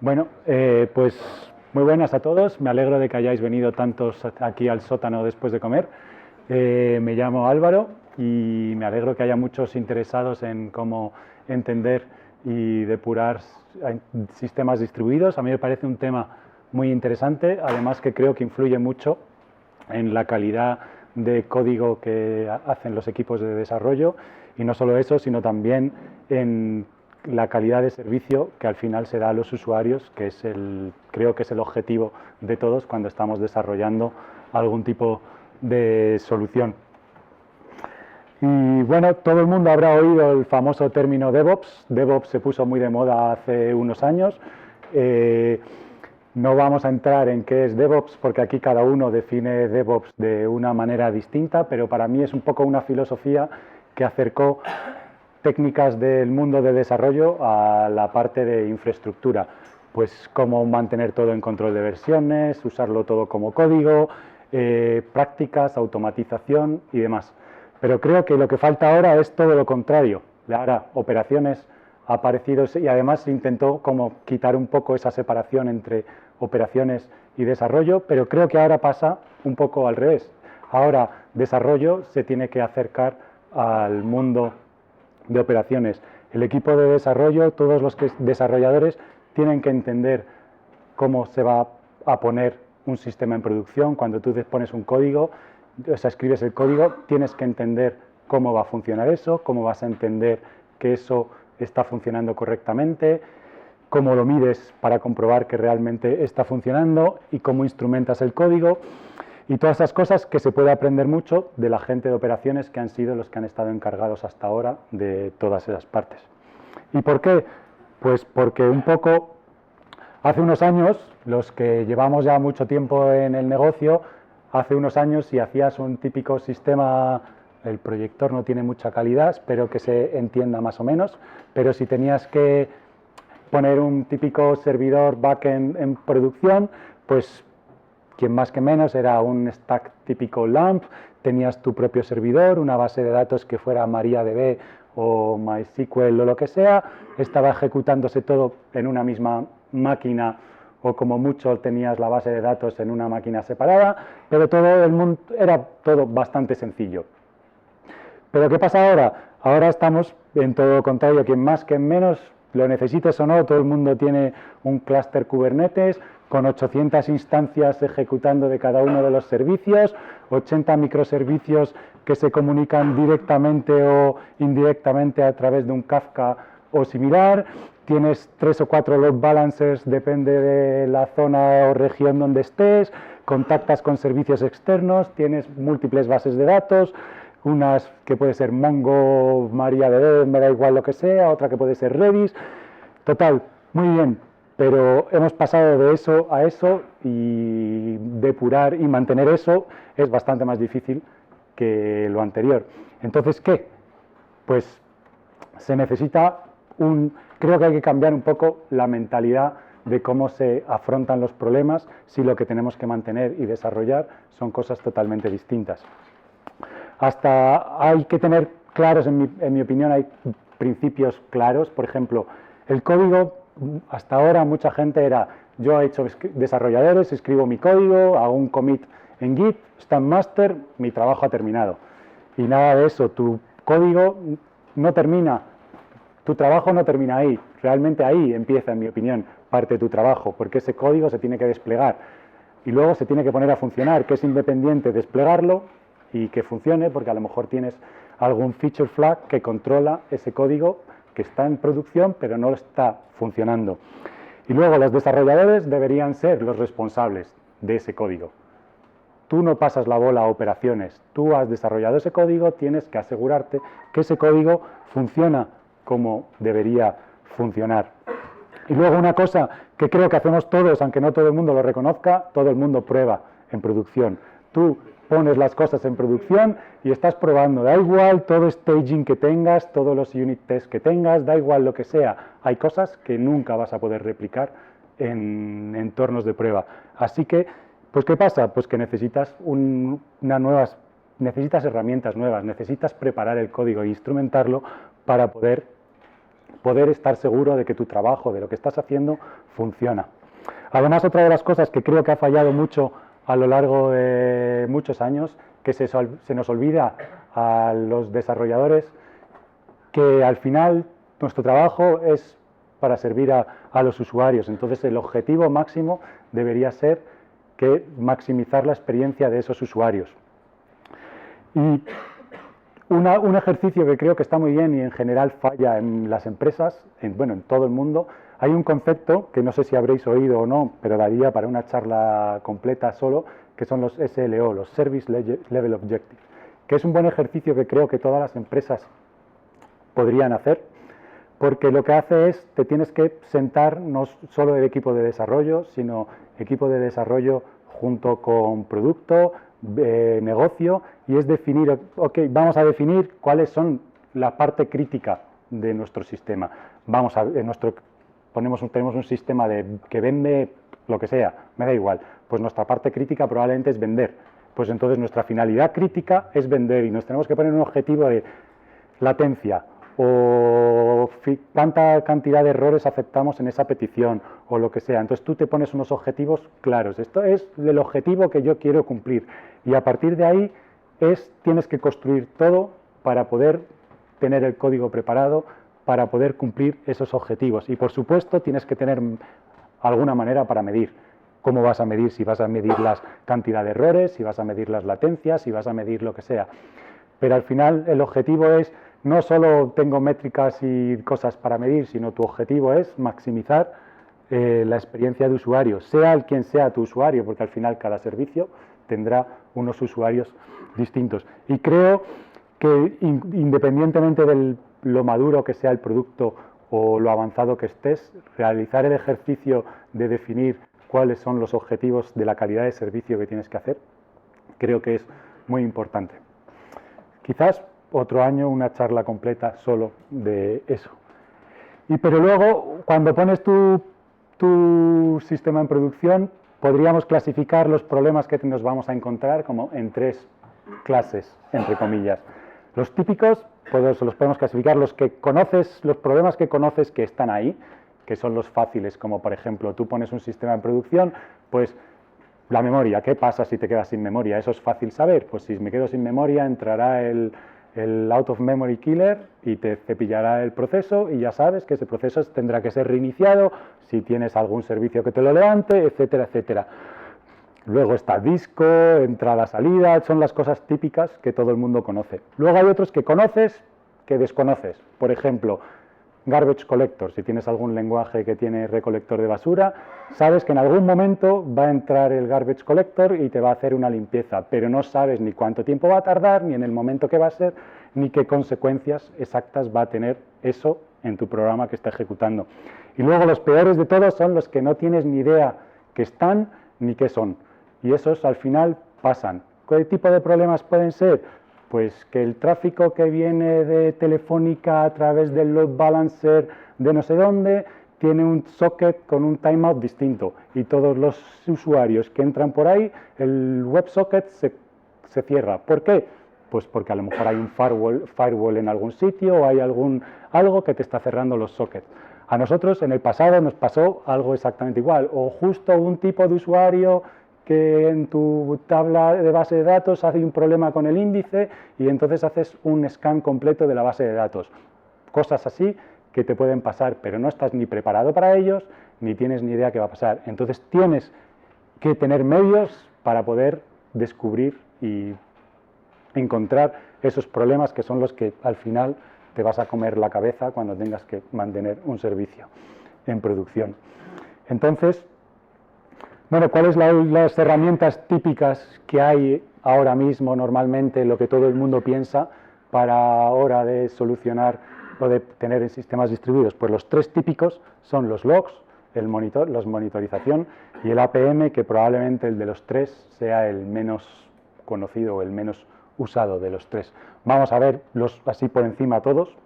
Bueno, pues muy buenas a todos. Me alegro de que hayáis venido tantos aquí al sótano después de comer. Me llamo Álvaro y me alegro que haya muchos interesados en cómo entender y depurar sistemas distribuidos. A mí me parece un tema muy interesante, además que creo que influye mucho en la calidad de código que hacen los equipos de desarrollo, y no solo eso, sino también en la calidad de servicio que al final se da a los usuarios, que es creo que es el objetivo de todos cuando estamos desarrollando algún tipo de solución. Y bueno, todo el mundo habrá oído el famoso término DevOps. DevOps se puso muy de moda hace unos años. No vamos a entrar en qué es DevOps, porque aquí cada uno define DevOps de una manera distinta, pero para mí es un poco una filosofía que acercó técnicas del mundo de desarrollo a la parte de infraestructura. Pues cómo mantener todo en control de versiones, usarlo todo como código, prácticas, automatización y demás. Pero creo que lo que falta ahora es todo lo contrario. Ahora, operaciones aparecidos, y además intentó como quitar un poco esa separación entre operaciones y desarrollo, pero creo que ahora pasa un poco al revés. Ahora desarrollo se tiene que acercar al mundo de operaciones. El equipo de desarrollo, todos los desarrolladores tienen que entender cómo se va a poner un sistema en producción. Cuando tú pones un código, o sea, escribes el código, tienes que entender cómo va a funcionar eso, cómo vas a entender que eso está funcionando correctamente, cómo lo mides para comprobar que realmente está funcionando y cómo instrumentas el código y todas esas cosas que se puede aprender mucho de la gente de operaciones, que han sido los que han estado encargados hasta ahora de todas esas partes. ¿Y por qué? Pues porque un poco hace unos años, los que llevamos ya mucho tiempo en el negocio, hace unos años si hacías un típico sistema, el proyector no tiene mucha calidad, espero que se entienda más o menos, pero si tenías que poner un típico servidor backend en producción, pues quien más que menos era un stack típico LAMP, tenías tu propio servidor, una base de datos que fuera MariaDB o MySQL o lo que sea, estaba ejecutándose todo en una misma máquina, o como mucho tenías la base de datos en una máquina separada, pero todo el mundo era todo bastante sencillo. ¿Pero qué pasa ahora? Ahora estamos en todo lo contrario, quien más, quien menos, lo necesites o no, todo el mundo tiene un clúster Kubernetes con 800 instancias ejecutando de cada uno de los servicios, 80 microservicios que se comunican directamente o indirectamente a través de un Kafka o similar, tienes 3 o 4 load balancers, depende de la zona o región donde estés, contactas con servicios externos, tienes múltiples bases de datos, unas que puede ser Mongo, MariaDB, me da igual lo que sea, otra que puede ser Redis. Total, muy bien, pero hemos pasado de eso a eso, y depurar y mantener eso es bastante más difícil que lo anterior. Entonces, ¿qué? Pues se necesita creo que hay que cambiar un poco la mentalidad de cómo se afrontan los problemas si lo que tenemos que mantener y desarrollar son cosas totalmente distintas. Hasta hay que tener claros, en mi opinión, hay principios claros. Por ejemplo, el código, hasta ahora mucha gente era, yo he hecho desarrolladores, escribo mi código, hago un commit en Git, está en master, mi trabajo ha terminado. Y nada de eso, tu código no termina, tu trabajo no termina ahí, realmente ahí empieza, en mi opinión, parte de tu trabajo, porque ese código se tiene que desplegar y luego se tiene que poner a funcionar, que es independiente desplegarlo y que funcione, porque a lo mejor tienes algún feature flag que controla ese código que está en producción pero no está funcionando. Y luego los desarrolladores deberían ser los responsables de ese código. Tú no pasas la bola a operaciones, tú has desarrollado ese código, tienes que asegurarte que ese código funciona como debería funcionar. Y luego una cosa que creo que hacemos todos, aunque no todo el mundo lo reconozca, todo el mundo prueba en producción. Tú pones las cosas en producción y estás probando, da igual todo staging que tengas, todos los unit tests que tengas, da igual lo que sea, hay cosas que nunca vas a poder replicar en entornos de prueba. Así que, pues ¿qué pasa? Pues que necesitas necesitas herramientas nuevas, necesitas preparar el código e instrumentarlo para poder poder estar seguro de que tu trabajo, de lo que estás haciendo, funciona. Además, otra de las cosas que creo que ha fallado mucho a lo largo de muchos años, que se nos olvida a los desarrolladores, que al final nuestro trabajo es para servir a los usuarios. Entonces, el objetivo máximo debería ser que maximizar la experiencia de esos usuarios. Y un ejercicio que creo que está muy bien y en general falla en las empresas, en todo el mundo, hay un concepto que no sé si habréis oído o no, pero daría para una charla completa solo, que son los SLO, los Service Level Objectives, que es un buen ejercicio que creo que todas las empresas podrían hacer, porque lo que hace es, te tienes que sentar no solo el equipo de desarrollo, sino equipo de desarrollo junto con producto, negocio, y es definir, ok, vamos a definir cuáles son la parte crítica de nuestro sistema. Tenemos un sistema que vende lo que sea, me da igual, pues nuestra parte crítica probablemente es vender. Pues entonces nuestra finalidad crítica es vender y nos tenemos que poner un objetivo de latencia o cuánta cantidad de errores aceptamos en esa petición o lo que sea. Entonces tú te pones unos objetivos claros. Esto es el objetivo que yo quiero cumplir y a partir de ahí tienes que construir todo para poder tener el código preparado para poder cumplir esos objetivos. Y por supuesto tienes que tener alguna manera para medir. ¿Cómo vas a medir? Si vas a medir la cantidad de errores, si vas a medir las latencias, si vas a medir lo que sea. Pero al final el objetivo es, no solo tengo métricas y cosas para medir, sino tu objetivo es maximizar la experiencia de usuario, sea el quien sea tu usuario, porque al final cada servicio tendrá unos usuarios distintos. Y creo que independientemente de lo maduro que sea el producto o lo avanzado que estés, realizar el ejercicio de definir cuáles son los objetivos de la calidad de servicio que tienes que hacer, creo que es muy importante. Quizás otro año una charla completa solo de eso. Pero luego, cuando pones tu sistema en producción, podríamos clasificar los problemas que nos vamos a encontrar como en 3 clases, entre comillas. Los típicos, pues los podemos clasificar, los problemas que conoces que están ahí, que son los fáciles, como por ejemplo, tú pones un sistema en producción, pues la memoria, ¿qué pasa si te quedas sin memoria? Eso es fácil saber, pues si me quedo sin memoria entrará el out of memory killer y te cepillará el proceso y ya sabes que ese proceso tendrá que ser reiniciado si tienes algún servicio que te lo levante, etcétera, etcétera. Luego está disco, entrada, salida, son las cosas típicas que todo el mundo conoce. Luego hay otros que conoces, que desconoces. Por ejemplo, garbage collector, si tienes algún lenguaje que tiene recolector de basura, sabes que en algún momento va a entrar el garbage collector y te va a hacer una limpieza, pero no sabes ni cuánto tiempo va a tardar, ni en el momento que va a ser, ni qué consecuencias exactas va a tener eso en tu programa que está ejecutando. Y luego los peores de todos son los que no tienes ni idea que están ni qué son. Y esos al final pasan. ¿Qué tipo de problemas pueden ser? Pues que el tráfico que viene de Telefónica a través del load balancer de no sé dónde tiene un socket con un timeout distinto y todos los usuarios que entran por ahí, el WebSocket se cierra. ¿Por qué? Pues porque a lo mejor hay un firewall en algún sitio o hay algo que te está cerrando los sockets. A nosotros en el pasado nos pasó algo exactamente igual, o justo un tipo de usuario que en tu tabla de base de datos hace un problema con el índice y entonces haces un scan completo de la base de datos. Cosas así que te pueden pasar, pero no estás ni preparado para ellos, ni tienes ni idea qué va a pasar. Entonces tienes que tener medios para poder descubrir y encontrar esos problemas que son los que al final te vas a comer la cabeza cuando tengas que mantener un servicio en producción. Entonces, bueno, ¿cuáles son las herramientas típicas que hay ahora mismo normalmente, lo que todo el mundo piensa para hora de solucionar o de tener en sistemas distribuidos? Pues los 3 típicos son los logs, la monitorización y el APM, que probablemente el de los 3 sea el menos conocido o el menos usado de los 3. Vamos a verlos así por encima todos.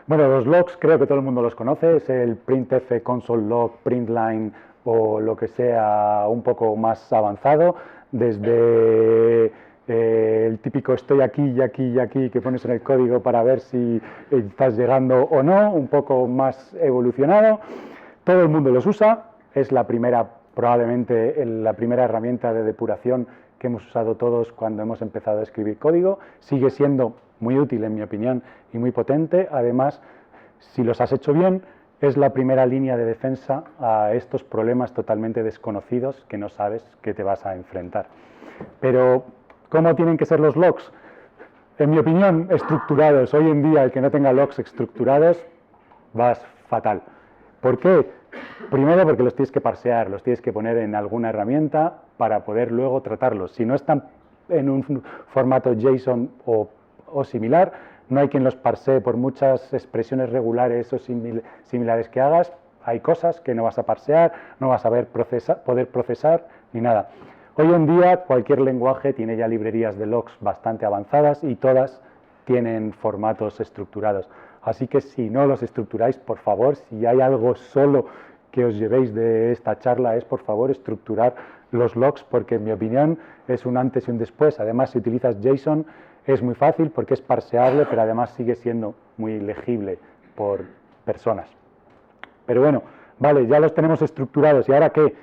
Bueno, los logs creo que todo el mundo los conoce, es el printf, console log, printline o lo que sea un poco más avanzado, desde el típico estoy aquí y aquí y aquí que pones en el código para ver si estás llegando o no, un poco más evolucionado. Todo el mundo los usa, es la primera, probablemente la primera herramienta de depuración que hemos usado todos cuando hemos empezado a escribir código. Sigue siendo muy útil, en mi opinión, y muy potente. Además, si los has hecho bien, es la primera línea de defensa a estos problemas totalmente desconocidos que no sabes que te vas a enfrentar. Pero, ¿cómo tienen que ser los logs? En mi opinión, estructurados. Hoy en día, el que no tenga logs estructurados, vas fatal. ¿Por qué? Primero, porque los tienes que parsear, los tienes que poner en alguna herramienta para poder luego tratarlos. Si no están en un formato JSON o similar, no hay quien los parsee por muchas expresiones regulares o similares que hagas. Hay cosas que no vas a parsear, no vas a poder procesar ni nada. Hoy en día cualquier lenguaje tiene ya librerías de logs bastante avanzadas y todas tienen formatos estructurados. Así que si no los estructuráis, por favor, si hay algo solo que os llevéis de esta charla es, por favor, estructurar los logs, porque en mi opinión es un antes y un después. Además, si utilizas JSON es muy fácil porque es parseable, pero además sigue siendo muy legible por personas. Pero bueno, vale, ya los tenemos estructurados. ¿Y ahora qué?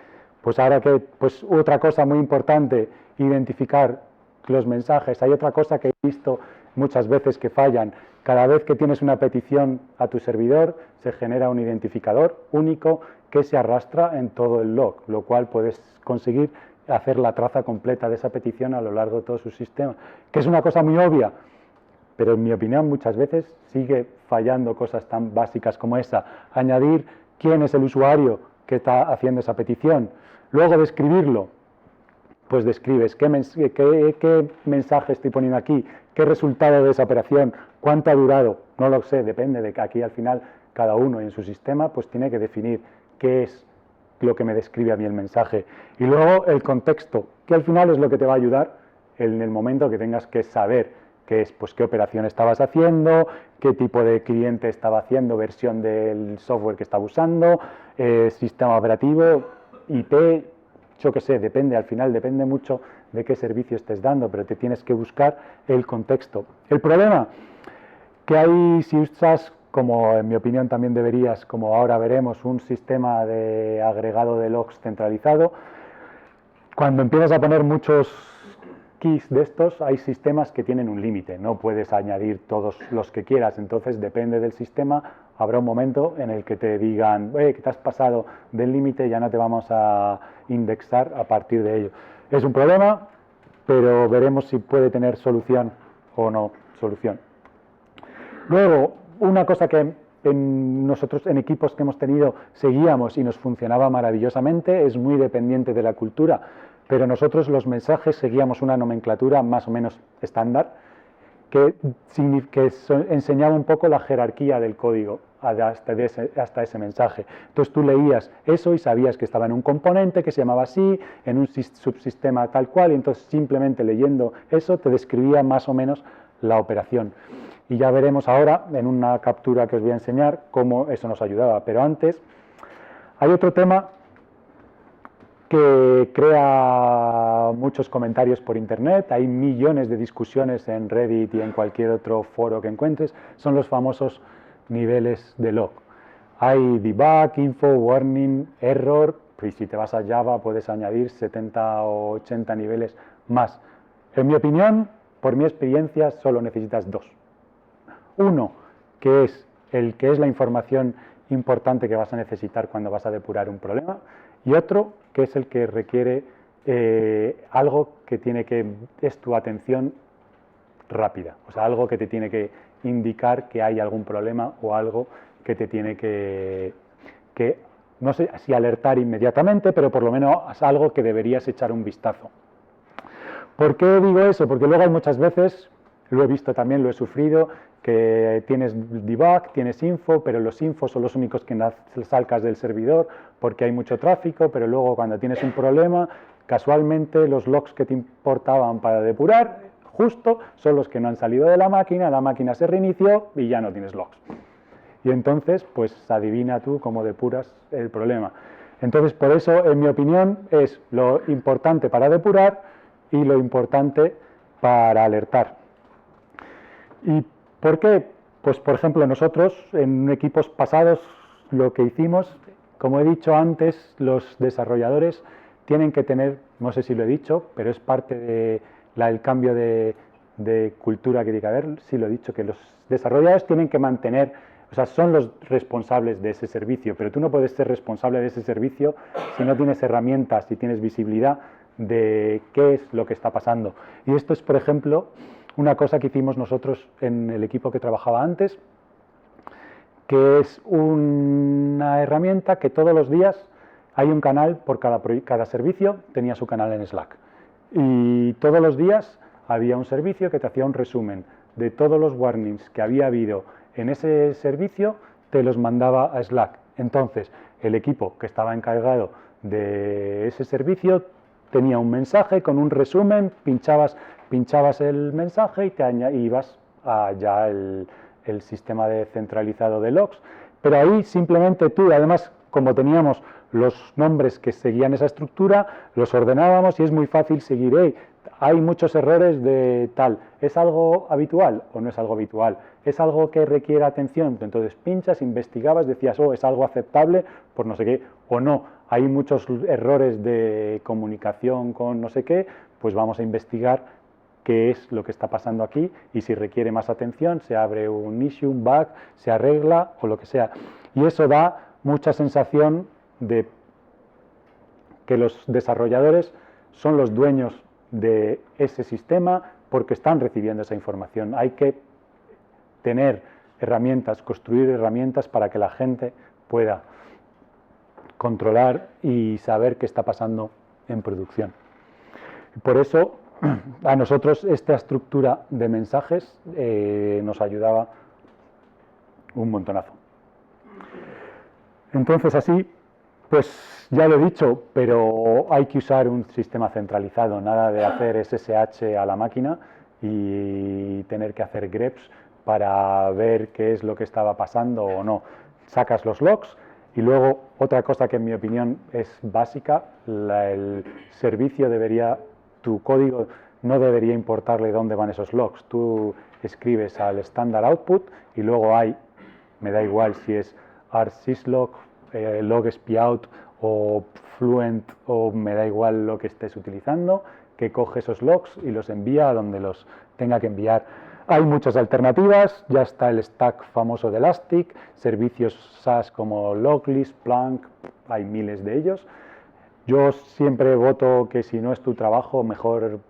Pues ahora qué, pues otra cosa muy importante, identificar los mensajes. Hay otra cosa que he visto muchas veces que fallan. Cada vez que tienes una petición a tu servidor, se genera un identificador único que se arrastra en todo el log, lo cual puedes conseguir hacer la traza completa de esa petición a lo largo de todo su sistema, que es una cosa muy obvia, pero en mi opinión muchas veces sigue fallando cosas tan básicas como esa. Añadir quién es el usuario que está haciendo esa petición, luego describirlo. Pues describes qué mensaje estoy poniendo aquí, qué resultado de esa operación, cuánto ha durado, no lo sé, depende de que aquí al final cada uno en su sistema pues tiene que definir qué es lo que me describe a mí el mensaje. Y luego el contexto, que al final es lo que te va a ayudar en el momento que tengas que saber qué es, pues qué operación estabas haciendo, qué tipo de cliente estaba haciendo, versión del software que estaba usando, sistema operativo, IP, yo qué sé, depende, al final depende mucho de qué servicio estés dando, pero te tienes que buscar el contexto. El problema que hay si usas, como en mi opinión también deberías, como ahora veremos, un sistema de agregado de logs centralizado, cuando empiezas a poner muchos keys de estos, hay sistemas que tienen un límite, no puedes añadir todos los que quieras, entonces depende del sistema, habrá un momento en el que te digan, que te has pasado del límite, ya no te vamos a indexar a partir de ello. Es un problema, pero veremos si puede tener solución o no solución. Luego, una cosa que nosotros en equipos que hemos tenido seguíamos y nos funcionaba maravillosamente, es muy dependiente de la cultura, pero nosotros los mensajes seguíamos una nomenclatura más o menos estándar que enseñaba un poco la jerarquía del código hasta ese mensaje. Entonces tú leías eso y sabías que estaba en un componente que se llamaba así, en un subsistema tal cual, y entonces simplemente leyendo eso te describía más o menos la operación. Y ya veremos ahora, en una captura que os voy a enseñar, cómo eso nos ayudaba. Pero antes, hay otro tema que crea muchos comentarios por internet, hay millones de discusiones en Reddit y en cualquier otro foro que encuentres, son los famosos niveles de log. Hay debug, info, warning, error, y si te vas a Java puedes añadir 70 o 80 niveles más. En mi opinión, por mi experiencia, solo necesitas dos. Uno, que es la información importante que vas a necesitar cuando vas a depurar un problema, y otro, que es el que requiere algo que es tu atención rápida, o sea, algo que te tiene que indicar que hay algún problema o algo que te tiene que no sé si alertar inmediatamente, pero por lo menos algo que deberías echar un vistazo. ¿Por qué digo eso? Porque luego hay muchas veces, lo he visto también, lo he sufrido, que tienes debug, tienes info, pero los infos son los únicos que sacas del servidor porque hay mucho tráfico, pero luego cuando tienes un problema, casualmente los logs que te importaban para depurar, justo son los que no han salido de la máquina se reinició y ya no tienes logs. Y entonces, pues adivina tú cómo depuras el problema. Entonces, por eso, en mi opinión, es lo importante para depurar y lo importante para alertar. ¿Y por qué? Pues, por ejemplo, nosotros en equipos pasados lo que hicimos, como he dicho antes, los desarrolladores tienen que tener, no sé si lo he dicho, pero es parte del cambio de cultura que tiene que haber, sí lo he dicho, que los desarrolladores tienen que mantener, o sea, son los responsables de ese servicio, pero tú no puedes ser responsable de ese servicio si no tienes herramientas, si tienes visibilidad de qué es lo que está pasando. Y esto es, por ejemplo, una cosa que hicimos nosotros en el equipo que trabajaba antes, que es una herramienta que todos los días hay un canal por cada servicio, tenía su canal en Slack. Y todos los días había un servicio que te hacía un resumen de todos los warnings que había habido en ese servicio, te los mandaba a Slack. Entonces, el equipo que estaba encargado de ese servicio tenía un mensaje con un resumen, pinchabas el mensaje y te ibas a ya el sistema centralizado de logs, pero ahí simplemente tú, además, como teníamos los nombres que seguían esa estructura, los ordenábamos y es muy fácil seguir. Hey, hay muchos errores de tal, ¿es algo habitual o no es algo habitual? ¿Es algo que requiere atención? Entonces pinchas, investigabas, decías, oh, es algo aceptable por no sé qué, o no, hay muchos errores de comunicación con no sé qué, pues vamos a investigar qué es lo que está pasando aquí y si requiere más atención, se abre un issue, un bug, se arregla o lo que sea. Y eso da mucha sensación de que los desarrolladores son los dueños de ese sistema porque están recibiendo esa información. Hay que tener herramientas, construir herramientas para que la gente pueda controlar y saber qué está pasando en producción. Por eso, a nosotros esta estructura de mensajes nos ayudaba un montonazo. Entonces, así, pues ya lo he dicho, pero hay que usar un sistema centralizado, nada de hacer SSH a la máquina y tener que hacer greps para ver qué es lo que estaba pasando o no. Sacas los logs y luego otra cosa que en mi opinión es básica, el servicio debería, tu código no debería importarle dónde van esos logs. Tú escribes al standard output y luego hay, me da igual si es rsyslog, log spiout o fluent o me da igual lo que estés utilizando, que coge esos logs y los envía a donde los tenga que enviar. Hay muchas alternativas, ya está el stack famoso de Elastic, servicios SaaS como Loglist, Splunk, hay miles de ellos. Yo siempre voto que si no es tu trabajo, mejor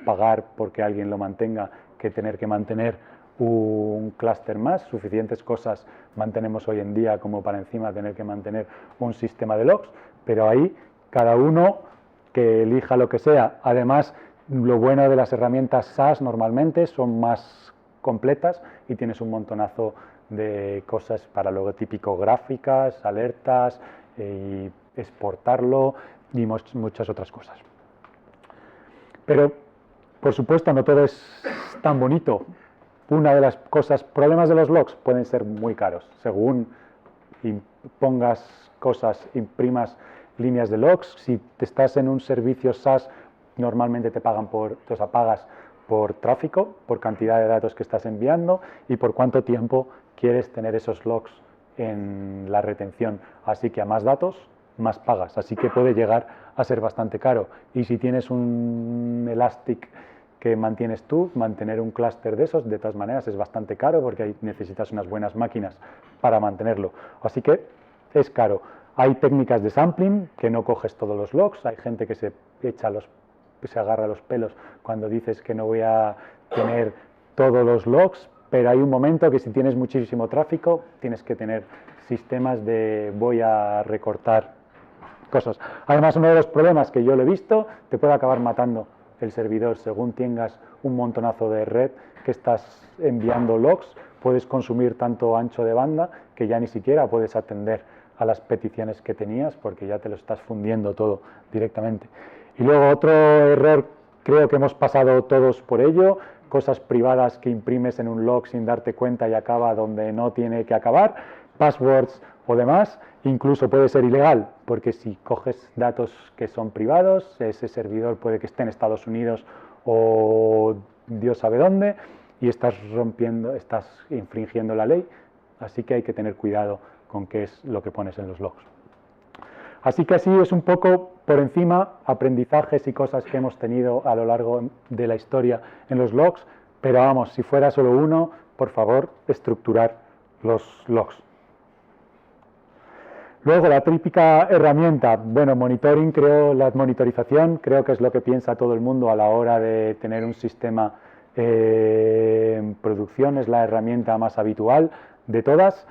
pagar porque alguien lo mantenga que tener que mantener un clúster más. Suficientes cosas mantenemos hoy en día como para encima tener que mantener un sistema de logs, pero ahí cada uno que elija lo que sea. Además, lo bueno de las herramientas SaaS normalmente son más completas y tienes un montonazo de cosas para luego típico gráficas, alertas y exportarlo y muchas otras cosas. Pero, por supuesto, no todo es tan bonito. Una de las cosas, problemas de los logs pueden ser muy caros. Según pongas cosas, imprimas líneas de logs, si estás en un servicio SaaS, normalmente te pagan pagas por tráfico, por cantidad de datos que estás enviando y por cuánto tiempo quieres tener esos logs en la retención. Así que a más datos, más pagas. Así que puede llegar a ser bastante caro. Y si tienes un Elastic que mantienes tú, mantener un clúster de esos, de todas maneras, es bastante caro porque ahí necesitas unas buenas máquinas para mantenerlo. Así que es caro. Hay técnicas de sampling, que no coges todos los logs, hay gente que se agarra los pelos cuando dices que no voy a tener todos los logs, pero hay un momento que si tienes muchísimo tráfico, tienes que tener sistemas de voy a recortar cosas. Además, uno de los problemas que yo lo he visto, te puede acabar matando el servidor según tengas un montonazo de red que estás enviando logs, puedes consumir tanto ancho de banda que ya ni siquiera puedes atender a las peticiones que tenías porque ya te lo estás fundiendo todo directamente. Y luego otro error, creo que hemos pasado todos por ello, cosas privadas que imprimes en un log sin darte cuenta y acaba donde no tiene que acabar, passwords o demás, incluso puede ser ilegal, porque si coges datos que son privados, ese servidor puede que esté en Estados Unidos o Dios sabe dónde y estás infringiendo la ley, así que hay que tener cuidado con qué es lo que pones en los logs. Así que así es un poco por encima aprendizajes y cosas que hemos tenido a lo largo de la historia en los logs, pero vamos, si fuera solo uno, por favor, estructurar los logs. Luego, la típica herramienta, bueno, monitoring, la monitorización, creo que es lo que piensa todo el mundo a la hora de tener un sistema en producción, es la herramienta más habitual de todas.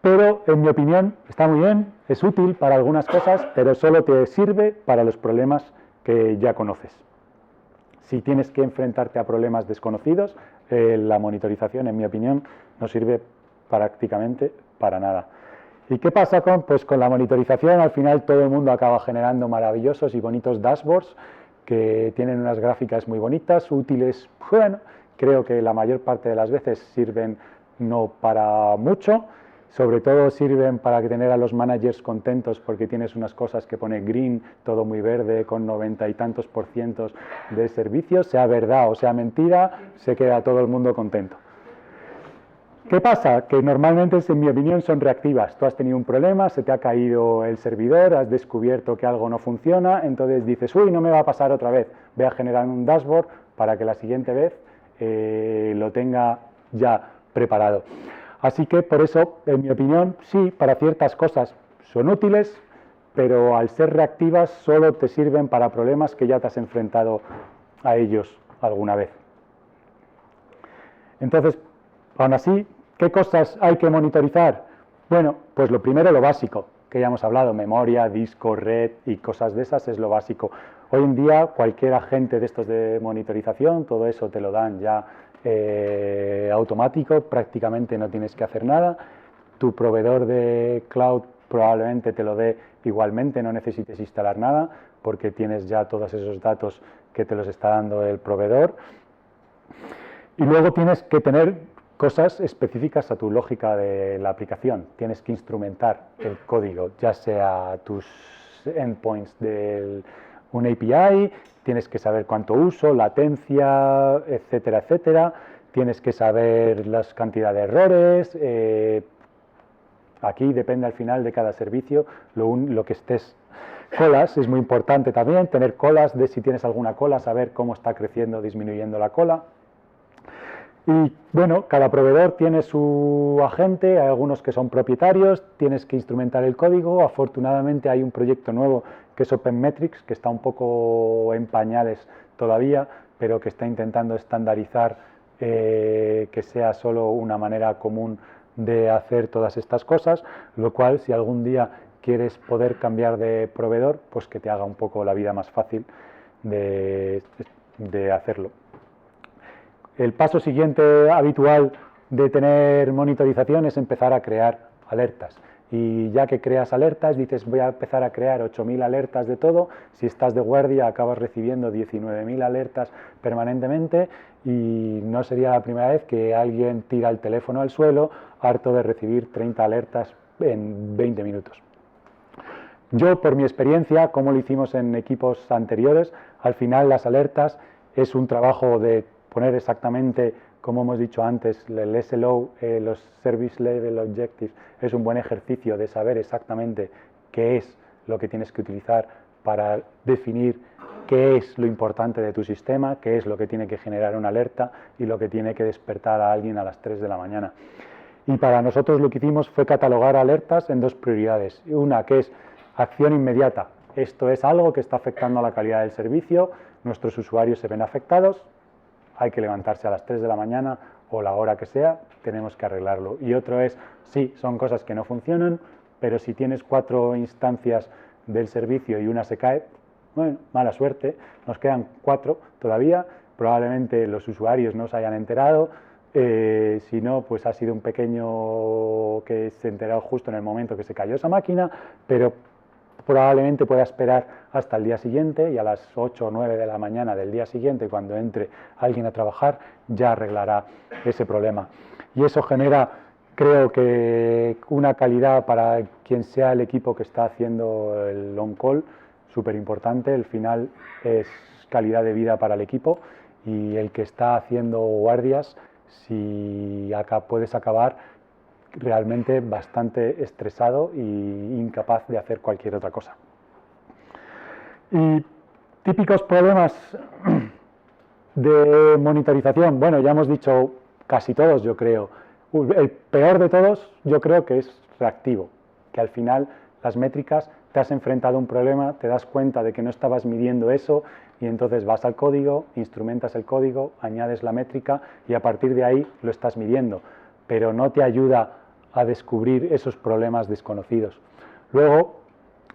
Pero, en mi opinión, está muy bien, es útil para algunas cosas, pero solo te sirve para los problemas que ya conoces. Si tienes que enfrentarte a problemas desconocidos, la monitorización, en mi opinión, no sirve prácticamente para nada. ¿Y qué pasa con la monitorización? Al final todo el mundo acaba generando maravillosos y bonitos dashboards que tienen unas gráficas muy bonitas, útiles, bueno, creo que la mayor parte de las veces sirven no para mucho, sobre todo sirven para tener a los managers contentos porque tienes unas cosas que pone green, todo muy verde, con 90 y tantos % de servicios, sea verdad o sea mentira, se queda todo el mundo contento. ¿Qué pasa? Que normalmente, en mi opinión, son reactivas. Tú has tenido un problema, se te ha caído el servidor, has descubierto que algo no funciona, entonces dices, uy, no me va a pasar otra vez, voy a generar un dashboard para que la siguiente vez lo tenga ya preparado. Así que, por eso, en mi opinión, sí, para ciertas cosas son útiles, pero al ser reactivas solo te sirven para problemas que ya te has enfrentado a ellos alguna vez. Entonces, aún así, ¿qué cosas hay que monitorizar? Bueno, pues lo primero, lo básico, que ya hemos hablado, memoria, disco, red y cosas de esas es lo básico. Hoy en día, cualquier agente de estos de monitorización, todo eso te lo dan ya automático, prácticamente no tienes que hacer nada. Tu proveedor de cloud probablemente te lo dé igualmente, no necesites instalar nada, porque tienes ya todos esos datos que te los está dando el proveedor. Y luego tienes que tener cosas específicas a tu lógica de la aplicación. Tienes que instrumentar el código, ya sea tus endpoints de un API, tienes que saber cuánto uso, latencia, etcétera, etcétera. Tienes que saber las cantidades de errores. Aquí depende al final de cada servicio lo que estés. Colas, es muy importante también, tener colas, de si tienes alguna cola, saber cómo está creciendo o disminuyendo la cola. Y bueno, cada proveedor tiene su agente, hay algunos que son propietarios, tienes que instrumentar el código. Afortunadamente hay un proyecto nuevo que es OpenMetrics, que está un poco en pañales todavía, pero que está intentando estandarizar que sea solo una manera común de hacer todas estas cosas, lo cual, si algún día quieres poder cambiar de proveedor, pues que te haga un poco la vida más fácil de hacerlo. El paso siguiente habitual de tener monitorización es empezar a crear alertas. Y ya que creas alertas, dices, voy a empezar a crear 8.000 alertas de todo. Si estás de guardia, acabas recibiendo 19.000 alertas permanentemente y no sería la primera vez que alguien tira el teléfono al suelo, harto de recibir 30 alertas en 20 minutos. Yo, por mi experiencia, como lo hicimos en equipos anteriores, al final las alertas es un trabajo de poner exactamente, como hemos dicho antes, el SLO, los Service Level Objectives, es un buen ejercicio de saber exactamente qué es lo que tienes que utilizar para definir qué es lo importante de tu sistema, qué es lo que tiene que generar una alerta y lo que tiene que despertar a alguien a las 3 de la mañana. Y para nosotros lo que hicimos fue catalogar alertas en dos prioridades. Una que es acción inmediata. Esto es algo que está afectando a la calidad del servicio, nuestros usuarios se ven afectados, hay que levantarse a las 3 de la mañana o la hora que sea, tenemos que arreglarlo. Y otro es, sí, son cosas que no funcionan, pero si tienes 4 instancias del servicio y una se cae, bueno, mala suerte, nos quedan 4 todavía, probablemente los usuarios no se hayan enterado, si no, pues ha sido un pequeño que se enteró justo en el momento que se cayó esa máquina, pero probablemente pueda esperar hasta el día siguiente y a las 8 o 9 de la mañana del día siguiente, cuando entre alguien a trabajar, ya arreglará ese problema. Y eso genera, creo que, una calidad para quien sea el equipo que está haciendo el on-call súper importante. El final es calidad de vida para el equipo y el que está haciendo guardias, si puedes acabar realmente bastante estresado e incapaz de hacer cualquier otra cosa. Y típicos problemas de monitorización, bueno, ya hemos dicho casi todos, yo creo. El peor de todos, yo creo que es reactivo, que al final las métricas, te has enfrentado a un problema, te das cuenta de que no estabas midiendo eso y entonces vas al código, instrumentas el código, añades la métrica y a partir de ahí lo estás midiendo, pero no te ayuda a descubrir esos problemas desconocidos. Luego,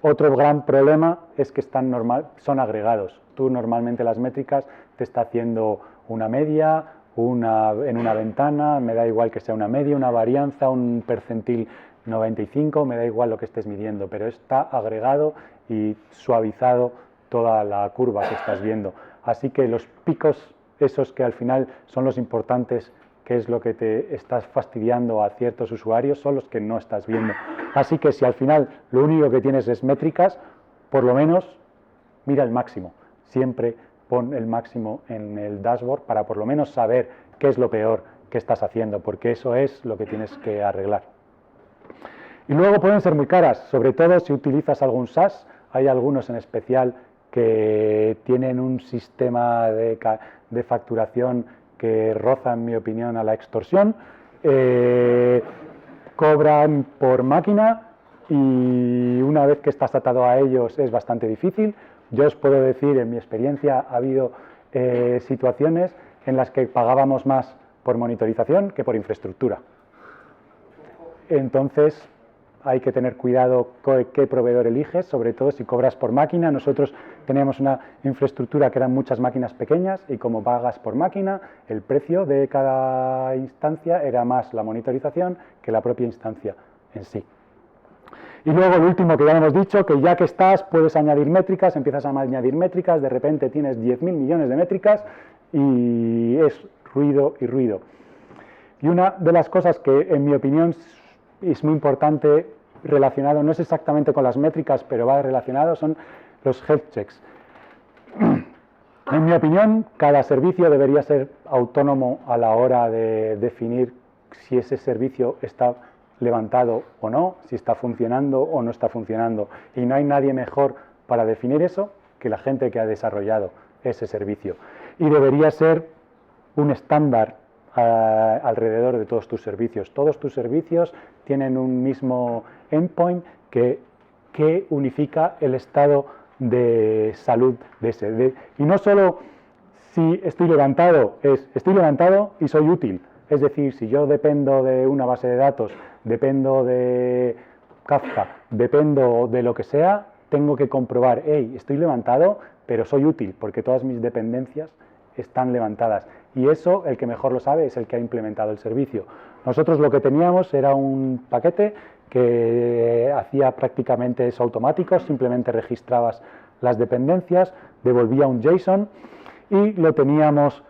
otro gran problema es que son agregados. Tú normalmente las métricas te está haciendo una media, en una ventana, me da igual que sea una media, una varianza, un percentil 95, me da igual lo que estés midiendo, pero está agregado y suavizado toda la curva que estás viendo. Así que los picos, esos que al final son los importantes, que es lo que te estás fastidiando a ciertos usuarios, son los que no estás viendo. Así que si al final lo único que tienes es métricas, por lo menos mira el máximo. Siempre pon el máximo en el dashboard para por lo menos saber qué es lo peor que estás haciendo, porque eso es lo que tienes que arreglar. Y luego pueden ser muy caras, sobre todo si utilizas algún SaaS. Hay algunos en especial que tienen un sistema de facturación que roza, en mi opinión, a la extorsión. Cobran por máquina y una vez que estás atado a ellos es bastante difícil. Yo os puedo decir, en mi experiencia, ha habido situaciones en las que pagábamos más por monitorización que por infraestructura. Entonces, hay que tener cuidado con qué proveedor eliges, sobre todo si cobras por máquina. Nosotros teníamos una infraestructura que eran muchas máquinas pequeñas y como pagas por máquina, el precio de cada instancia era más la monitorización que la propia instancia en sí. Y luego el último que ya hemos dicho, que ya que estás puedes añadir métricas, empiezas a añadir métricas, de repente tienes 10.000 millones de métricas y es ruido y ruido. Y una de las cosas que en mi opinión es muy importante, relacionado, no es exactamente con las métricas, pero va relacionado, son los health checks. En mi opinión, cada servicio debería ser autónomo a la hora de definir si ese servicio está levantado o no, si está funcionando o no está funcionando. Y no hay nadie mejor para definir eso que la gente que ha desarrollado ese servicio. Y debería ser un estándar alrededor de todos tus servicios. Todos tus servicios tienen un mismo endpoint que unifica el estado de salud de ese. Y no solo si estoy levantado, estoy levantado y soy útil. Es decir, si yo dependo de una base de datos, dependo de Kafka, dependo de lo que sea, tengo que comprobar, hey, estoy levantado, pero soy útil, porque todas mis dependencias están levantadas. Y eso, el que mejor lo sabe, es el que ha implementado el servicio. Nosotros lo que teníamos era un paquete que hacía prácticamente eso automático, simplemente registrabas las dependencias, devolvía un JSON y lo teníamos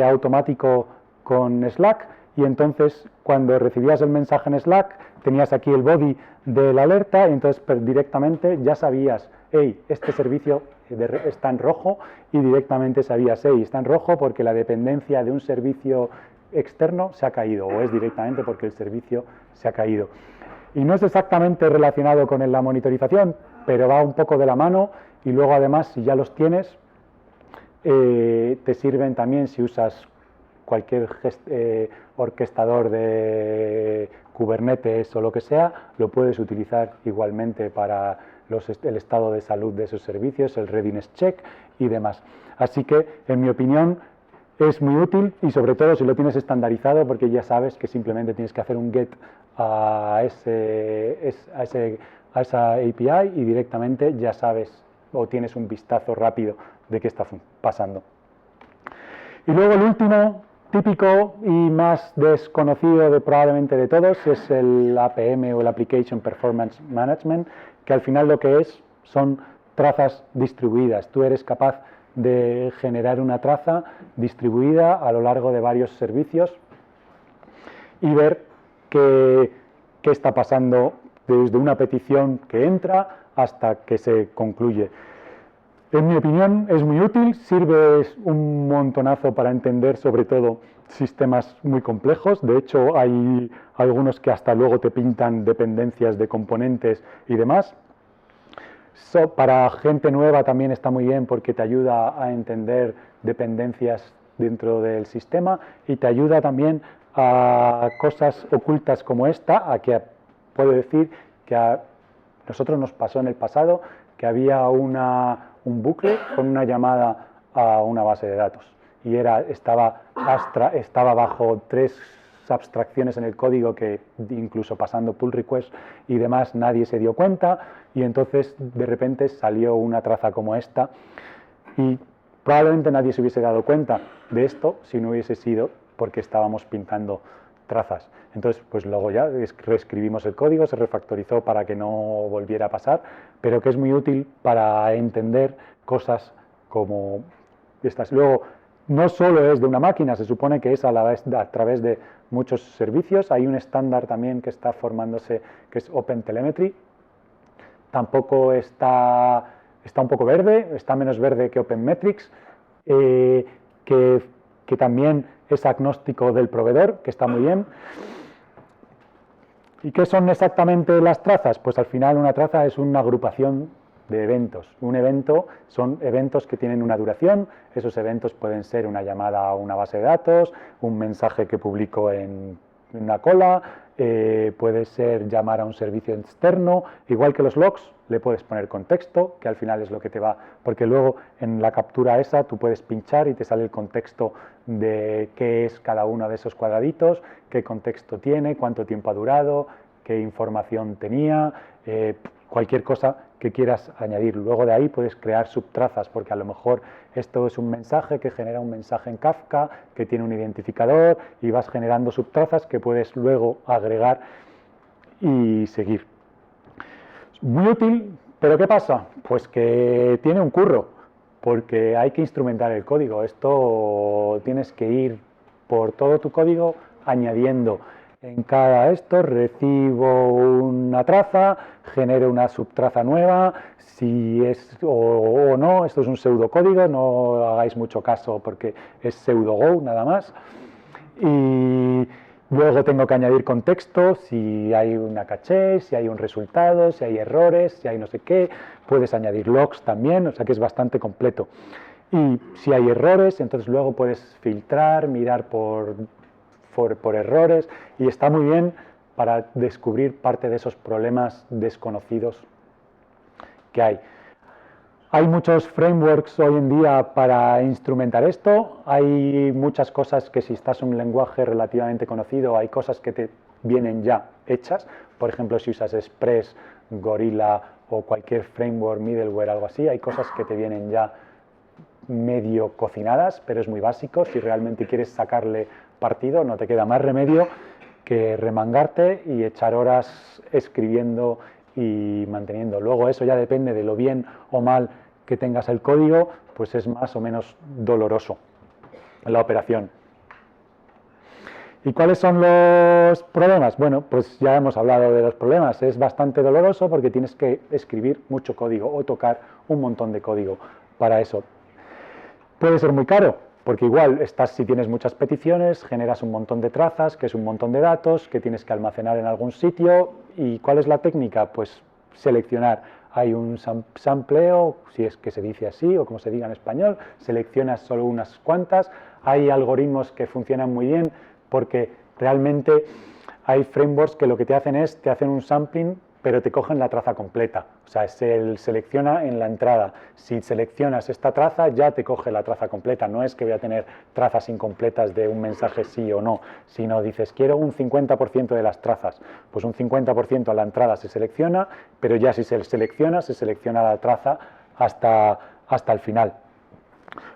automático con Slack, y entonces cuando recibías el mensaje en Slack tenías aquí el body de la alerta y entonces directamente ya sabías, hey, este servicio está en rojo, y directamente sabías, hey, está en rojo porque la dependencia de un servicio externo se ha caído, o es directamente porque el servicio se ha caído. Y no es exactamente relacionado con la monitorización, pero va un poco de la mano, y luego además si ya los tienes, te sirven también si usas cualquier orquestador de Kubernetes o lo que sea, lo puedes utilizar igualmente para el estado de salud de esos servicios, el readiness check y demás. Así que, en mi opinión, es muy útil, y sobre todo si lo tienes estandarizado, porque ya sabes que simplemente tienes que hacer un get a esa API y directamente ya sabes o tienes un vistazo rápido de qué está pasando. Y luego el último, típico y más desconocido probablemente de todos, es el APM o el Application Performance Management, que al final lo que son trazas distribuidas. Tú eres capaz de generar una traza distribuida a lo largo de varios servicios y ver qué está pasando desde una petición que entra hasta que se concluye. En mi opinión es muy útil, sirve un montonazo para entender sobre todo sistemas muy complejos. De hecho, hay algunos que hasta luego te pintan dependencias de componentes y demás. Para gente nueva también está muy bien porque te ayuda a entender dependencias dentro del sistema y te ayuda también a cosas ocultas como esta, a que puedo decir que a nosotros nos pasó en el pasado que había un bucle con una llamada a una base de datos y estaba bajo 3 abstracciones en el código que incluso pasando pull request y demás nadie se dio cuenta y entonces de repente salió una traza como esta y probablemente nadie se hubiese dado cuenta de esto si no hubiese sido porque estábamos pintando trazas. Entonces, pues luego ya reescribimos el código, se refactorizó para que no volviera a pasar, pero que es muy útil para entender cosas como estas. Luego, no solo es de una máquina, se supone que es a través de muchos servicios. Hay un estándar también que está formándose, que es OpenTelemetry. Tampoco está un poco verde, está menos verde que OpenMetrics, que también es agnóstico del proveedor, que está muy bien. ¿Y qué son exactamente las trazas? Pues al final una traza es una agrupación de eventos. Un evento son eventos que tienen una duración. Esos eventos pueden ser una llamada a una base de datos, un mensaje que publico en una cola, puede ser llamar a un servicio externo. Igual que los logs, le puedes poner contexto, que al final es lo que te va, porque luego en la captura esa tú puedes pinchar y te sale el contexto de qué es cada uno de esos cuadraditos, qué contexto tiene, cuánto tiempo ha durado, qué información tenía, cualquier cosa que quieras añadir. Luego de ahí puedes crear subtrazas, porque a lo mejor esto es un mensaje que genera un mensaje en Kafka, que tiene un identificador, y vas generando subtrazas que puedes luego agregar y seguir. Muy útil, pero ¿qué pasa? Pues que tiene un curro, porque hay que instrumentar el código. Esto tienes que ir por todo tu código añadiendo. En cada esto recibo una traza, genero una subtraza nueva, si es o no, esto es un pseudocódigo, no hagáis mucho caso porque es pseudo-go nada más. Y luego tengo que añadir contexto, si hay una caché, si hay un resultado, si hay errores, si hay no sé qué, puedes añadir logs también, o sea que es bastante completo. Y si hay errores, entonces luego puedes filtrar, mirar por errores y está muy bien para descubrir parte de esos problemas desconocidos que hay. Hay muchos frameworks hoy en día para instrumentar esto, hay muchas cosas que si estás en un lenguaje relativamente conocido, hay cosas que te vienen ya hechas, por ejemplo si usas Express, Gorilla o cualquier framework, middleware, algo así, hay cosas que te vienen ya medio cocinadas, pero es muy básico, si realmente quieres sacarle partido no te queda más remedio que remangarte y echar horas escribiendo y manteniendo. Luego eso ya depende de lo bien o mal que tengas el código, pues es más o menos doloroso la operación. ¿Y cuáles son los problemas? Bueno, pues ya hemos hablado de los problemas. Es bastante doloroso porque tienes que escribir mucho código o tocar un montón de código para eso. Puede ser muy caro, porque igual si tienes muchas peticiones, generas un montón de trazas, que es un montón de datos, que tienes que almacenar en algún sitio. ¿Y cuál es la técnica? Pues seleccionar. Hay un sampleo, si es que se dice así o como se diga en español, seleccionas solo unas cuantas. Hay algoritmos que funcionan muy bien porque realmente hay frameworks que lo que te hacen un sampling, pero te cogen la traza completa. O sea, se selecciona en la entrada. Si seleccionas esta traza, ya te coge la traza completa. No es que voy a tener trazas incompletas de un mensaje sí o no, sino dices, quiero un 50% de las trazas. Pues un 50% a la entrada se selecciona, pero ya si se selecciona la traza hasta el final.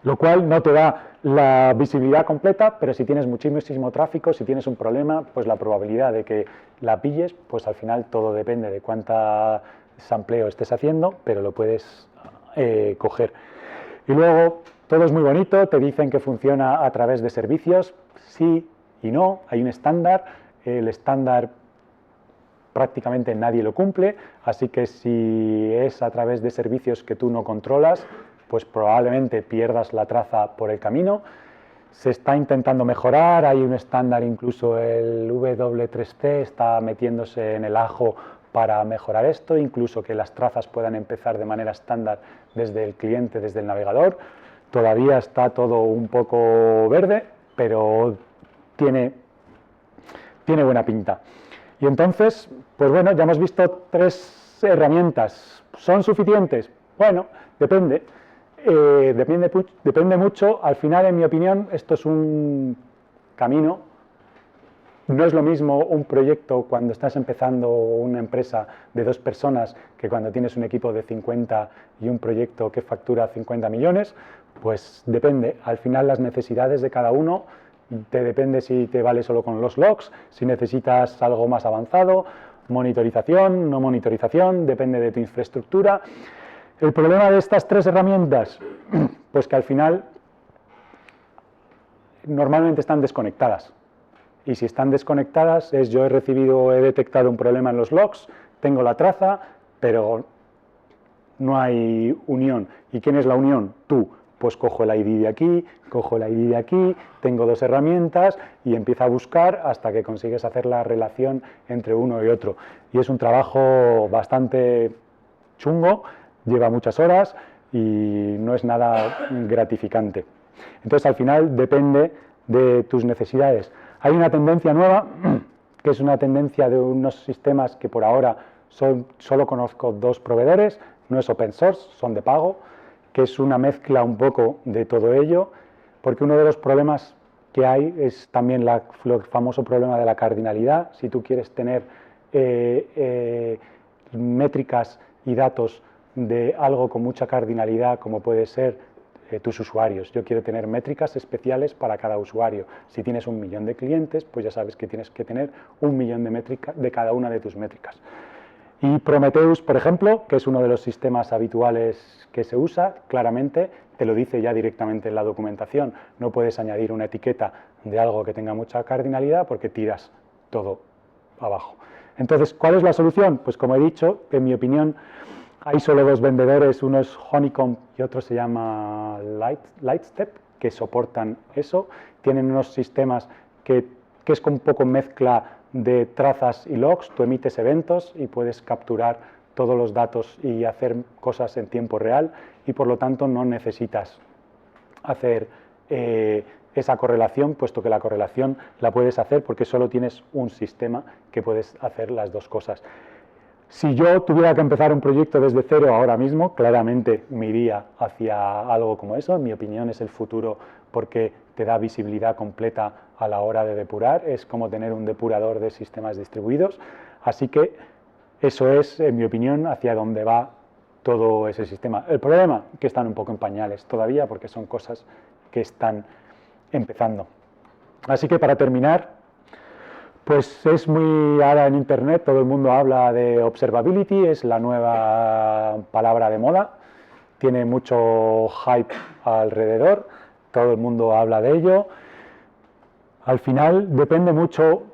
Lo cual no te da la visibilidad completa, pero si tienes muchísimo tráfico, si tienes un problema, pues la probabilidad de que la pilles, pues al final todo depende de cuánta sampleo estés haciendo, pero lo puedes coger. Y luego, todo es muy bonito, te dicen que funciona a través de servicios, sí y no, hay un estándar, el estándar prácticamente nadie lo cumple, así que si es a través de servicios que tú no controlas, pues probablemente pierdas la traza por el camino. Se está intentando mejorar, hay un estándar, incluso el W3C está metiéndose en el ajo para mejorar esto, incluso que las trazas puedan empezar de manera estándar desde el cliente, desde el navegador. Todavía está todo un poco verde, pero tiene buena pinta. Y entonces, pues bueno, ya hemos visto 3 herramientas. ¿Son suficientes? Bueno, depende. Depende mucho. Al final, en mi opinión, esto es un camino. No es lo mismo un proyecto cuando estás empezando una empresa de 2 personas que cuando tienes un equipo de 50 y un proyecto que factura 50 millones. Pues depende. Al final, las necesidades de cada uno te depende si te vale solo con los logs, si necesitas algo más avanzado, monitorización, no monitorización, depende de tu infraestructura. El problema de estas 3 herramientas, pues que al final normalmente están desconectadas. Y si están desconectadas, yo he detectado un problema en los logs, tengo la traza, pero no hay unión. ¿Y quién es la unión? Tú. Pues cojo el ID de aquí, cojo el ID de aquí, tengo 2 herramientas y empiezo a buscar hasta que consigues hacer la relación entre uno y otro. Y es un trabajo bastante chungo, lleva muchas horas y no es nada gratificante. Entonces, al final, depende de tus necesidades. Hay una tendencia nueva, que es una tendencia de unos sistemas que por ahora solo conozco 2 proveedores, no es open source, son de pago, que es una mezcla un poco de todo ello, porque uno de los problemas que hay es también el famoso problema de la cardinalidad. Si tú quieres tener métricas y datos de algo con mucha cardinalidad, como puede ser tus usuarios. Yo quiero tener métricas especiales para cada usuario. Si tienes 1 millón de clientes, pues ya sabes que tienes que tener 1 millón de métricas de cada una de tus métricas. Y Prometheus, por ejemplo, que es uno de los sistemas habituales que se usa, claramente te lo dice ya directamente en la documentación. No puedes añadir una etiqueta de algo que tenga mucha cardinalidad porque tiras todo abajo. Entonces, ¿cuál es la solución? Pues como he dicho, en mi opinión, hay solo 2 vendedores, uno es Honeycomb y otro se llama Lightstep, que soportan eso. Tienen unos sistemas que es un poco mezcla de trazas y logs. Tú emites eventos y puedes capturar todos los datos y hacer cosas en tiempo real y por lo tanto no necesitas hacer esa correlación, puesto que la correlación la puedes hacer porque solo tienes un sistema que puedes hacer las 2 cosas. Si yo tuviera que empezar un proyecto desde cero ahora mismo, claramente me iría hacia algo como eso. En mi opinión es el futuro porque te da visibilidad completa a la hora de depurar. Es como tener un depurador de sistemas distribuidos. Así que eso es, en mi opinión, hacia dónde va todo ese sistema. El problema es que están un poco en pañales todavía porque son cosas que están empezando. Así que para terminar, pues es muy ahora en Internet, todo el mundo habla de observability, es la nueva palabra de moda, tiene mucho hype alrededor, todo el mundo habla de ello. Al final depende mucho,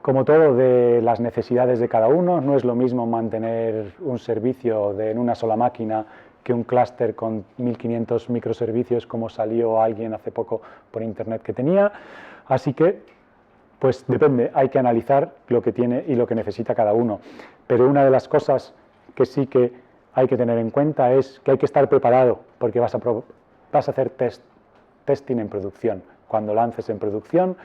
como todo, de las necesidades de cada uno. No es lo mismo mantener un servicio en una sola máquina que un clúster con 1500 microservicios como salió alguien hace poco por Internet que tenía. Así que pues depende, hay que analizar lo que tiene y lo que necesita cada uno. Pero una de las cosas que sí que hay que tener en cuenta es que hay que estar preparado porque vas a hacer testing en producción. Cuando lances en producción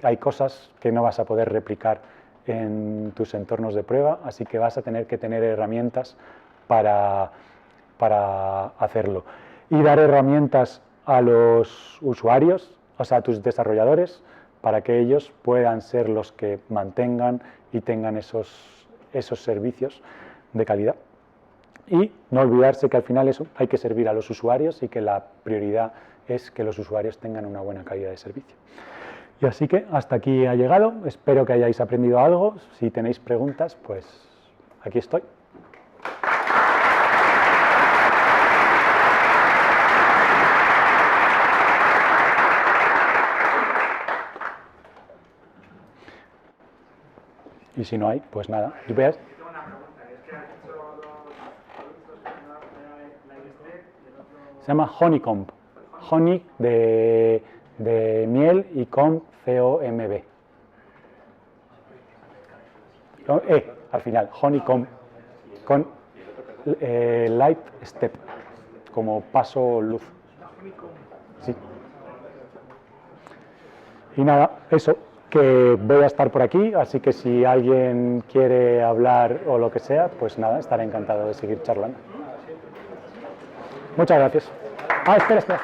hay cosas que no vas a poder replicar en tus entornos de prueba, así que vas a tener que tener herramientas para hacerlo. Y dar herramientas a los usuarios, o sea, a tus desarrolladores, para que ellos puedan ser los que mantengan y tengan esos servicios de calidad. Y no olvidarse que al final eso hay que servir a los usuarios y que la prioridad es que los usuarios tengan una buena calidad de servicio. Y así que hasta aquí ha llegado, espero que hayáis aprendido algo. Si tenéis preguntas, pues aquí estoy. Y si no hay, pues nada. Yo tengo una pregunta, es que has dicho los productos que la Lightstep y el otro... Se llama Honeycomb. Honey de miel y comb, C-O-M-B. Al final, Honeycomb, con light step, como paso luz. Sí. Y nada, eso, que voy a estar por aquí, así que si alguien quiere hablar o lo que sea, pues nada, estaré encantado de seguir charlando. Muchas gracias. Espera.